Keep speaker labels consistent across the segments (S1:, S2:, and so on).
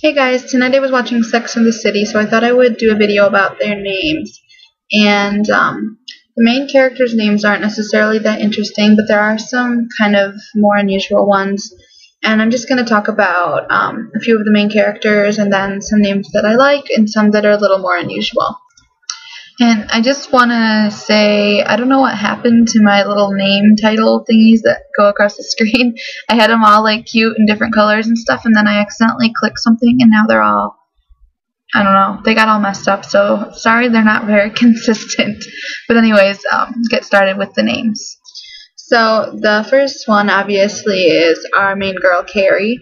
S1: Hey guys, tonight I was watching Sex and the City, so I thought I would do a video about their names. And the main characters' names aren't necessarily that interesting, but there are some kind of more unusual ones. And I'm just going to talk about a few of the main characters and then some names that I like and some that are a little more unusual. And I just want to say, I don't know what happened to my little name title thingies that go across the screen. I had them all like cute and different colors and stuff, and then I accidentally clicked something, and now they're all, I don't know, they got all messed up. So sorry they're not very consistent. But anyways, get started with the names. So the first one obviously is our main girl, Carrie.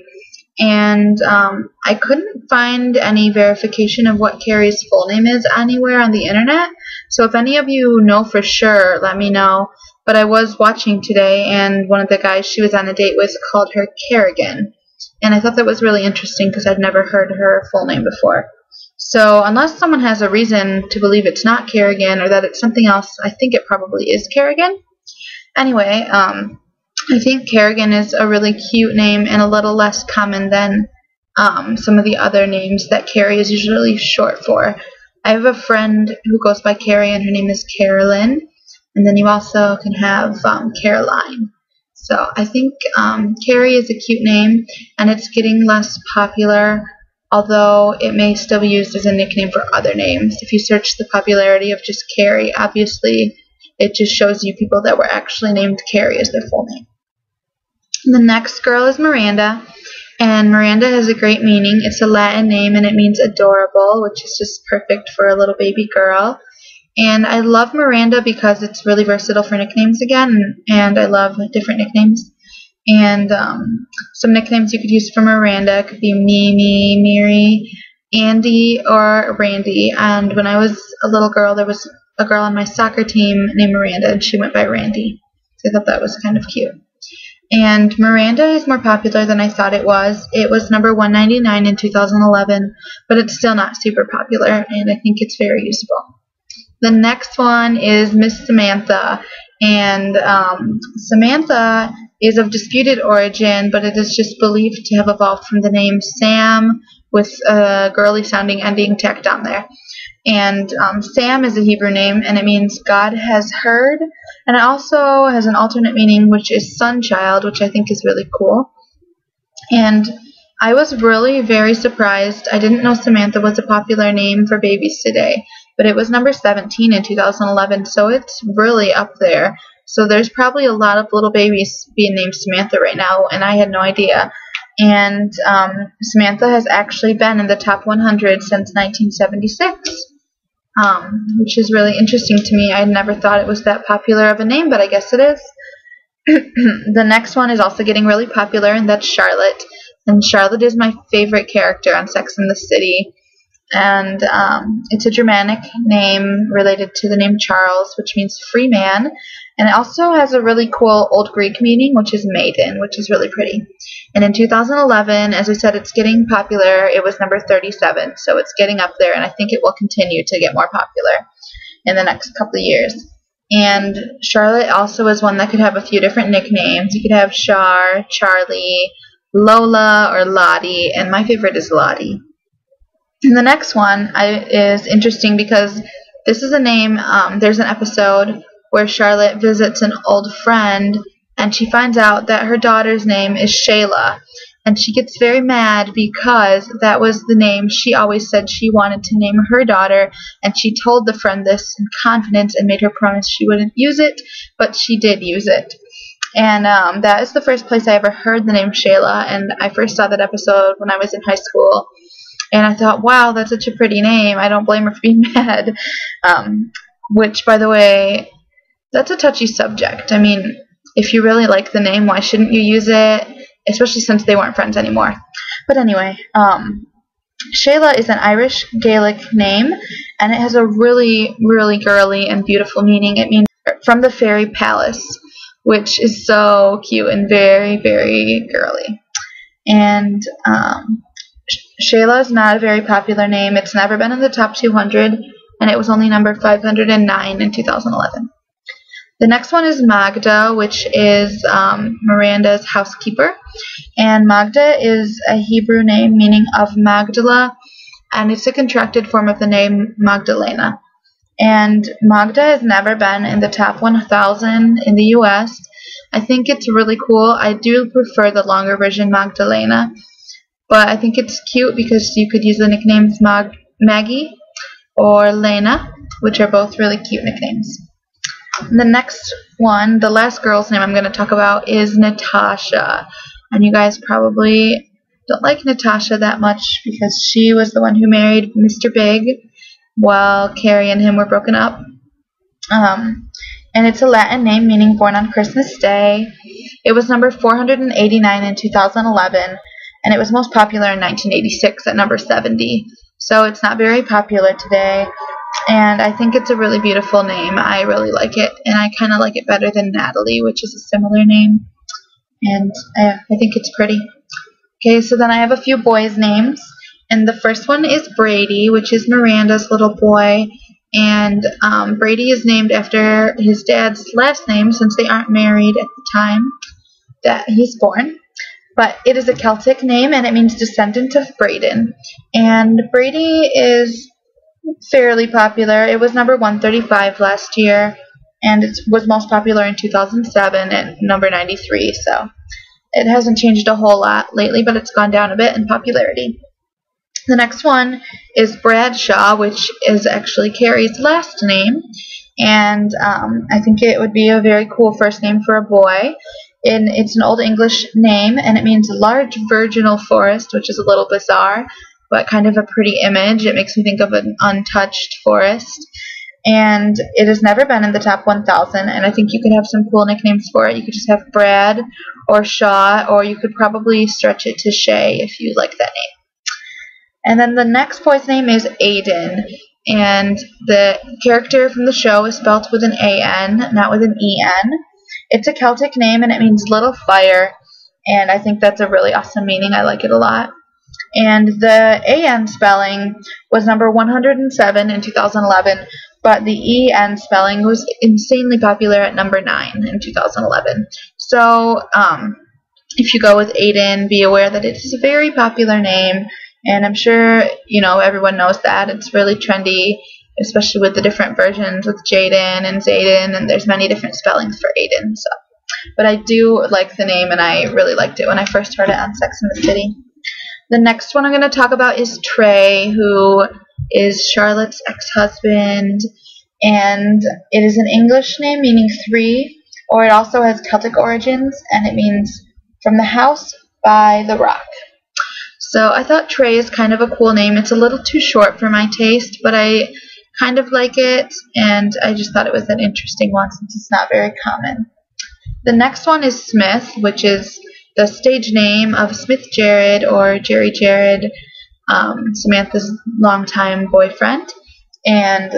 S1: And I couldn't find any verification of what Carrie's full name is anywhere on the internet. So if any of you know for sure, let me know. But I was watching today, and one of the guys she was on a date with called her Kerrigan. And I thought that was really interesting because I'd never heard her full name before. So unless someone has a reason to believe it's not Kerrigan or that it's something else, I think it probably is Kerrigan. Anyway, I think Kerrigan is a really cute name and a little less common than some of the other names that Carrie is usually short for. I have a friend who goes by Carrie, and her name is Carolyn. And then you also can have Caroline. So I think Carrie is a cute name, and it's getting less popular, although it may still be used as a nickname for other names. If you search the popularity of just Carrie, obviously it just shows you people that were actually named Carrie as their full name. The next girl is Miranda, and Miranda has a great meaning. It's a Latin name, and it means adorable, which is just perfect for a little baby girl. And I love Miranda because it's really versatile for nicknames again, and I love different nicknames. And some nicknames you could use for Miranda could be Mimi, Miri, Andy, or Randy. And when I was a little girl, there was a girl on my soccer team named Miranda, and she went by Randy. So I thought that was kind of cute. And Miranda is more popular than I thought it was. It was number 199 in 2011, but it's still not super popular, and I think it's very useful. The next one is Miss Samantha, and Samantha is of disputed origin, but it is just believed to have evolved from the name Sam with a girly-sounding ending tacked on there. And Sam is a Hebrew name, and it means God has heard. And it also has an alternate meaning, which is son child, which I think is really cool. And I was really very surprised. I didn't know Samantha was a popular name for babies today, but it was number 17 in 2011, so it's really up there. So there's probably a lot of little babies being named Samantha right now, and I had no idea. And Samantha has actually been in the top 100 since 1976. Which is really interesting to me. I never thought it was that popular of a name, but I guess it is. The next one is also getting really popular, and that's Charlotte. And Charlotte is my favorite character on Sex and the City. And it's a Germanic name related to the name Charles, which means free man. And it also has a really cool Old Greek meaning, which is maiden, which is really pretty. And in 2011, as I said, it's getting popular. It was number 37, so it's getting up there, and I think it will continue to get more popular in the next couple of years. And Charlotte also is one that could have a few different nicknames. You could have Char, Charlie, Lola, or Lottie, and my favorite is Lottie. And the next one is interesting because this is a name, there's an episode where Charlotte visits an old friend, and she finds out that her daughter's name is Shayla, and she gets very mad because that was the name she always said she wanted to name her daughter, and she told the friend this in confidence and made her promise she wouldn't use it, but she did use it. And that is the first place I ever heard the name Shayla, and I first saw that episode when I was in high school, and I thought, wow, that's such a pretty name. I don't blame her for being mad. Which, by the way, that's a touchy subject. I mean, if you really like the name, why shouldn't you use it? Especially since they weren't friends anymore. But anyway, Shayla is an Irish Gaelic name, and it has a really, really girly and beautiful meaning. It means from the fairy palace, which is so cute and very, very girly. And Shayla is not a very popular name. It's never been in the top 200, and it was only number 509 in 2011. The next one is Magda, which is Miranda's housekeeper. And Magda is a Hebrew name meaning of Magdala, and it's a contracted form of the name Magdalena. And Magda has never been in the top 1,000 in the US. I think it's really cool. I do prefer the longer version, Magdalena, but I think it's cute because you could use the nicknames Maggie or Lena, which are both really cute nicknames. The next one, the last girl's name I'm going to talk about is Natasha. And you guys probably don't like Natasha that much because she was the one who married Mr. Big while Carrie and him were broken up. And it's a Latin name meaning born on Christmas Day. It was number 489 in 2011, and it was most popular in 1986 at number 70. So it's not very popular today. And I think it's a really beautiful name. I really like it, and I kind of like it better than Natalie, which is a similar name. And I think it's pretty. Okay, so then I have a few boys' names, and the first one is Brady, which is Miranda's little boy. And Brady is named after his dad's last name since they aren't married at the time that he's born. But it is a Celtic name, and it means descendant of Braden. And Brady is fairly popular. It was number 135 last year, and it was most popular in 2007 at number 93. So it hasn't changed a whole lot lately, but it's gone down a bit in popularity. The next one is Bradshaw, which is actually Carrie's last name, and I think it would be a very cool first name for a boy. And it's an Old English name, and it means large virginal forest, which is a little bizarre, but kind of a pretty image. It makes me think of an untouched forest. And it has never been in the top 1,000, and I think you could have some cool nicknames for it. You could just have Brad or Shaw, or you could probably stretch it to Shay if you like that name. And then the next boy's name is Aidan, and the character from the show is spelled with an A-N, not with an E-N. It's a Celtic name, and it means little fire, and I think that's a really awesome meaning. I like it a lot. And the A-N spelling was number 107 in 2011, but the E-N spelling was insanely popular at number 9 in 2011. So if you go with Aidan, be aware that it is a very popular name, and I'm sure everyone knows that. It's really trendy, especially with the different versions with Jaden and Zayden, and there's many different spellings for Aidan. So, but I do like the name, and I really liked it when I first heard it on Sex and the City. The next one I'm going to talk about is Trey, who is Charlotte's ex-husband, and it is an English name meaning 3, or it also has Celtic origins, and it means from the house by the rock. So I thought Trey is kind of a cool name. It's a little too short for my taste, but I kind of like it, and I just thought it was an interesting one since it's not very common. The next one is Smith, which is the stage name of Smith Jared, or Jerry Jared, Samantha's longtime boyfriend. And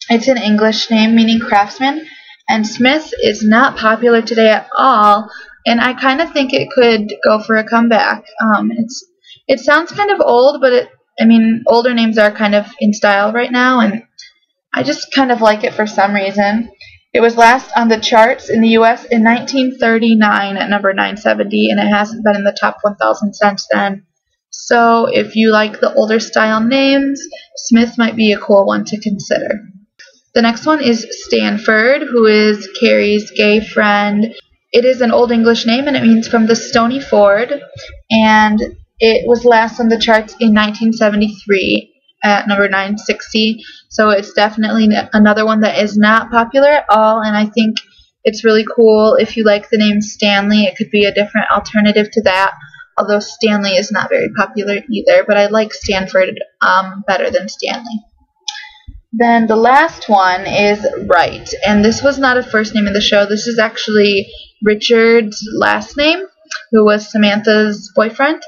S1: it's an English name meaning craftsman. And Smith is not popular today at all, and I kind of think it could go for a comeback. It sounds kind of old, but older names are kind of in style right now, and I just kind of like it for some reason. It was last on the charts in the U.S. in 1939 at number 970, and it hasn't been in the top 1,000 since then. So if you like the older style names, Smith might be a cool one to consider. The next one is Stanford, who is Carrie's gay friend. It is an Old English name, and it means from the stony ford, and it was last on the charts in 1973 at number 960, so it's definitely another one that is not popular at all, and I think it's really cool. If you like the name Stanley, it could be a different alternative to that, although Stanley is not very popular either, but I like Stanford better than Stanley. Then the last one is Wright, and this was not a first name in the show. This is actually Richard's last name, who was Samantha's boyfriend.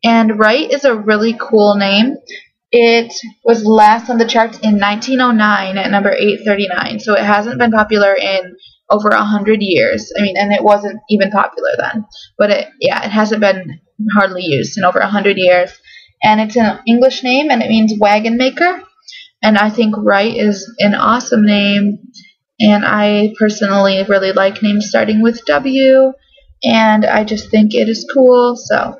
S1: And Wright is a really cool name. It was last on the charts in 1909 at number 839, so it hasn't been popular in over 100 years. And it wasn't even popular then. But it hasn't been hardly used in over 100 years. And it's an English name, and it means wagon maker. And I think Wright is an awesome name. and I personally really like names starting with W, and I just think it is cool. So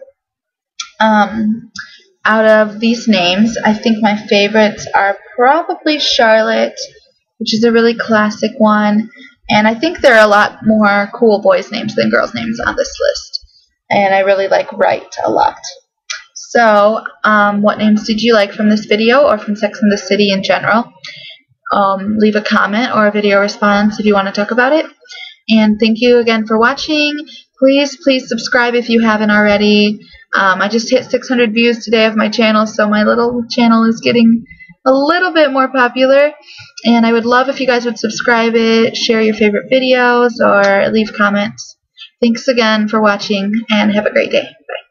S1: out of these names, I think my favorites are probably Charlotte, which is a really classic one, and I think there are a lot more cool boys' names than girls' names on this list, and I really like Wright a lot. So, what names did you like from this video or from Sex and the City in general? Leave a comment or a video response if you want to talk about it. And thank you again for watching. Please subscribe if you haven't already. I just hit 600 views today of my channel, so my little channel is getting a little bit more popular. And I would love if you guys would subscribe it, share your favorite videos, or leave comments. Thanks again for watching, and have a great day. Bye.